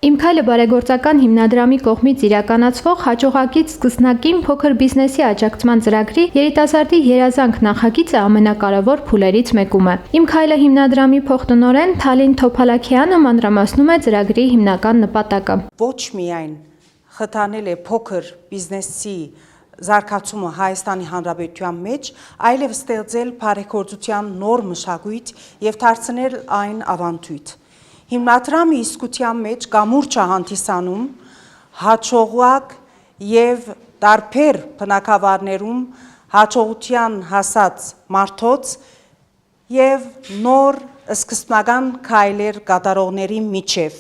Իմ քայլը բարեգործական հիմնադրամի կողմից իրականացվող հաջողակից սկսնակին փոքր բիզնեսի աջակցման ծրագրի երիտասարդի երազանք նախագիծը ամենակարևոր փուլերից մեկում է։ Իմ քայլը հիմնադրամի փոխտնօրեն Թալին Թոփալաքյանը մանրամասնում է ծրագրի հիմնական նպատակը։ Ոչ միայն խթանել է փոքր բիզնեսի զարգացումը Հայաստանի Հանրապետության մեջ, այլև ստեղծել բարեգործության նոր մշակույթ եւ դարձնել այն ավանդույթ։ Հիմնադրամի իսկության մեջ կամուրջ է հանդիսանում հաջողակ եւ տարբեր բնակավարներում հաջողության հասած մարդոց եւ նոր սկզբնական քայլեր կատարողների միջև,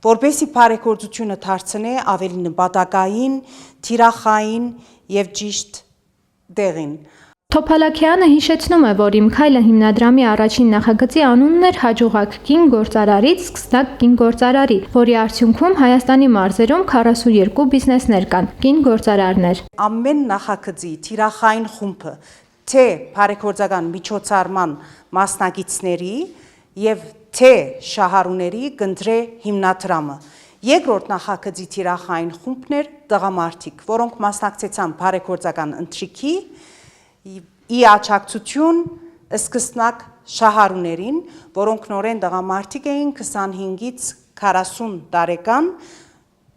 որպեսզի բարեգործությունը դարձնե ավելի նպատակային, թիրախային եւ ճիշտ դեղին։ Թոփալաքյանը հիշեցնում է, որ Իմ քայլը հիմնադրամի առաջին նախագծի անունն էր հաջողակ կին գործարարից սկսնակ կին գործարարի, որի արդյունքում Հայաստանի մարզերում 42 բիզնեսներ կան, կին գործարարներ։ Ամեն նախագծի թիրախային խումբը, թե բարեգործական միջոցառման մասնակիցների եւ թե շահառուների կընտրե հիմնադրամը։ Երկրորդ նախագծի թիրախային խումբն էր տղամարդիկ, որոնք մասնակցեցան բարեգործական ընթրիքի ի աջակցություն սկսնակ շահառուներին, որոնք նորեն տղամարդիկ էին 25-ից 40 տարեկան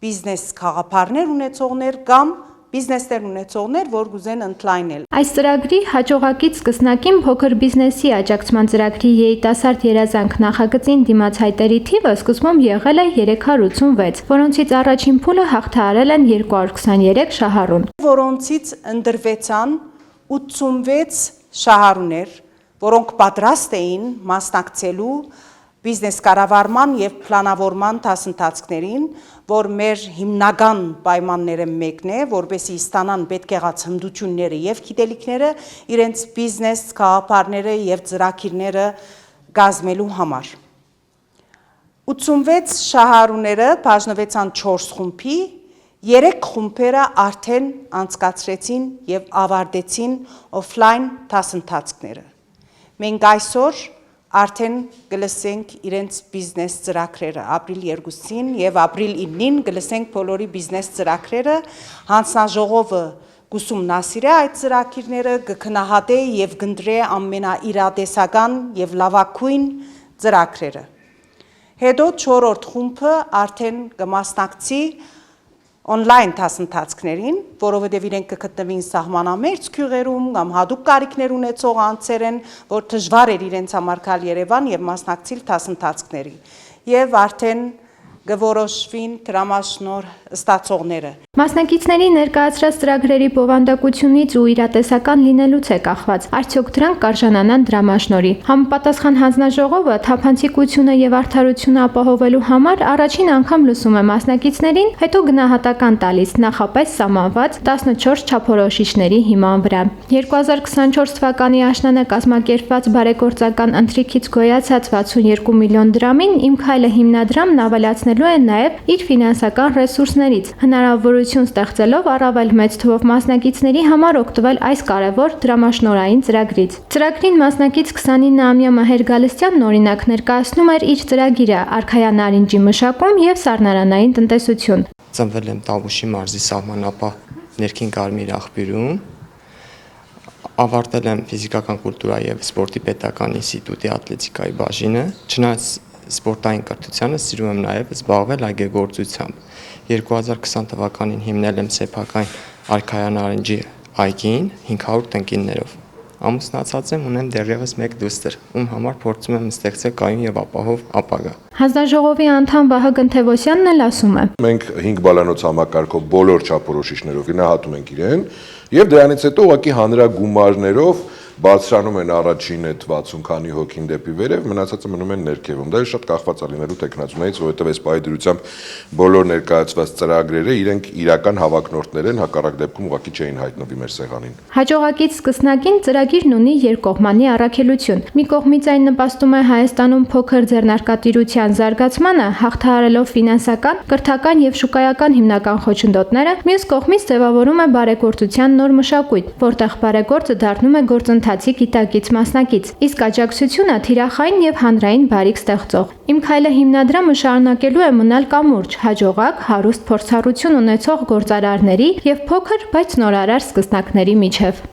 բիզնես խաղապարներ ունեցողներ կամ բիզնեսներ ունեցողներ, որ գուզեն ընդլայնել։ Այս ծրագրի հաջողակից սկսնակին փոքր բիզնեսի աջակցման ծրագրի երիտասարդ երազանք նախագծին դիմաց հայտերի թիվը սկզբում եղել է 386, որոնցից առաջին փուլը հաղթահարել են 223 շահառուն, որոնցից ընտրվեցան 86 շահառուներ, որոնք պատրաստ էին մասնակցելու բիզնես կառավարման եւ պլանավորման դասընթացներին, որ մեր հիմնական պայմանները մեկն է, որպեսզի ստանան պետք եղած հմտությունները եւ գիտելիքները իրենց բիզնես խաղապարները եւ ծրագիրները կազմելու համար։ 86 շահառուները բաժնվեցան 4 խումբի, 3 խումբերը արդեն անցկացրեցին եւ ավարտեցին օֆլայն դասընթացները։ Մենք այսօր արդեն կլսենք իրենց բիզնես ծրագրերը ապրիլ 2-ին եւ ապրիլ 9-ին կլսենք բոլորի բիզնես ծրագրերը, հանձնաժողովը կուսումնասիրե այդ ծրագիրները, կքննադատե եւ կընտրե ամենաիրատեսական եւ լավագույն ծրագրերը։ Հետո 4-րդ խումբը արդեն կմասնակցի on-line դասընթացներին, որովհետև իրենք կգտնվին սահմանամերձ գյուղերում կամ հատուկ կարիքներ ունեցող անձեր են, որ դժվար էր իրենց համար գալ Երևան եւ մասնակցել դասընթացների։ Եվ արդեն կորոշվին դրամաշնոր ստացողները։ Մասնակիցների ներկայացրած ծրագրերի բովանդակությունից ու իրատեսական լինելուց է կախված, արդյոք դրանք կարժանանան դրամաշնորհի։ Համապատասխան հանձնաժողովը թափանցիկությունը եւ արդարությունը ապահովելու համար առաջին անգամ լսում է մասնակիցներին, հետո գնահատական տալիս նախապես սահմանված 14 չափորոշիչների հիման վրա։ 2024 թվականի աշնանը կազմակերպված բարեգործական ընթրիքից գոյացած 62 միլիոն դրամին Իմ քայլը հիմնադրամն ավելացնելու է նաեւ իր ֆինանսական ռեսուրսներից, հնարավորություն ստեղծելով առավել մեծ թվով մասնակիցների համար օգտվել այս կարևոր դրամաշնորհային ծրագրից։ Ծրագրին մասնակից 29-ամյա Մհեր Գալստյանն օրինակ ներկայացնում էր իր ծրագիրը Արքայան նարինջի մշակում եւ սառնարանային տնտեսություն։ Ծնվել եմ Տավուշի մարզի սահմանապահ ներքին Կարմիր աղբյուրում, ավարտել եմ ֆիզիկական կուլտուրայի եւ սպորտի պետական ինստիտուտի ատլետիկայի բաժինը, չնայած սպորտային կրթությանը սիրում եմ նաեւ զբաղվել այգեգործությամբ։ 2020 թվականին հիմնել եմ սեփական Արքայան նարինջի այգին 500 տնկիներով։ Ամուսնացած եմ, ունեմ դեռևս 1 դուստր, ում համար փորձում եմ ստեղծել կայուն եւ ապահով ապագա։ Հանձնաժողովի անդամ Վահագն Թևոսյանն էլ ասում է. Մենք 5 բալանոց համակարգով բոլոր չափորոշիչներով գնահատում ենք իրեն եւ դրանից հետո ուղղակի հանրագումարներով բարձրանում են առաջին այդ 60 քանի հոգին դեպի վերև, մնացածը մնում են ներքևում։ Դա շատ կախված է լինելու տեխնացուներից, որովհետև այս պայդրությամբ բոլոր ներկայացված ծրագրերը իրենք իրական հավակնորդներ են, հակառակ դեպքում ուղղակի չէին հայտնվի մեր սեղանին։ Հաջողակից սկսնակին ծրագիրն ունի երկկողմանի առաքելություն։ Մի կողմից այն նպաստում է Հայաստանում փոքր ձեռնարկատիրության զարգացմանը, հաղթահարելով ֆինանսական, կրթական եւ շուկայական հիմնական խոչընդոտները, մյուս կողմից ձևավորում է բարեգործության նոր մշակույթ, որտեղ բարեգործը դառնում է գործընթաց ընթացի գիտակից մասնակից, իսկ աջակցությունը թիրախային եւ հանրային բարիք ստեղծող։ Իմ քայլը հիմնադրամը շարունակելու է մնալ կամուրջ, հաջողակ, հարուստ փորձառություն ունեցող գործարարների եւ փոքր, բայց նորարար սկսնակների միջև։